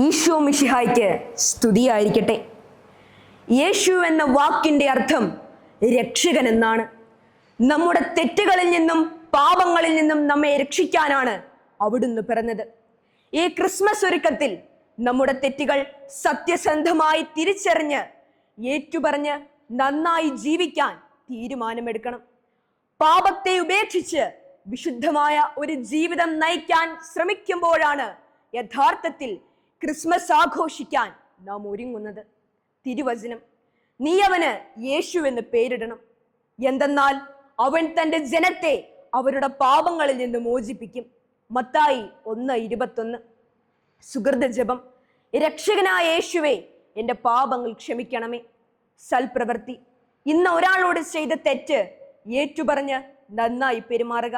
ഈശോ മിശിഹായ്ക്ക് സ്തുതിയായിരിക്കട്ടെ. യേശു എന്ന വാക്കിന്റെ അർത്ഥം രക്ഷകൻ എന്നാണ്. നമ്മുടെ തെറ്റുകളിൽ നിന്നും പാപങ്ങളിൽ നിന്നും നമ്മെ രക്ഷിക്കാനാണ് അവിടുന്ന് പിറന്നത്. ഈ ക്രിസ്മസ് ഒരുക്കത്തിൽ നമ്മുടെ തെറ്റുകൾ സത്യസന്ധമായി തിരിച്ചറിഞ്ഞ് ഏറ്റുപറഞ്ഞ് നന്നായി ജീവിക്കാൻ തീരുമാനമെടുക്കണം. പാപത്തെ ഉപേക്ഷിച്ച് വിശുദ്ധമായ ഒരു ജീവിതം നയിക്കാൻ ശ്രമിക്കുമ്പോഴാണ് യഥാർത്ഥത്തിൽ ക്രിസ്മസ് ആഘോഷിക്കാൻ നാം ഒരുങ്ങുന്നത്. തിരുവചനം: നീ അവന് യേശു എന്ന് പേരിടണം, എന്തെന്നാൽ അവൻ തൻ്റെ ജനത്തെ അവരുടെ പാപങ്ങളിൽ നിന്ന് മോചിപ്പിക്കും. മത്തായി 1:21. സുഹൃത ജപം: രക്ഷകനായ യേശുവേ, എൻ്റെ പാപങ്ങൾ ക്ഷമിക്കണമേ. സൽപ്രവൃത്തി: ഇന്ന് ഒരാളോട് ചെയ്ത തെറ്റ് ഏറ്റുപറഞ്ഞ് നന്നായി പെരുമാറുക.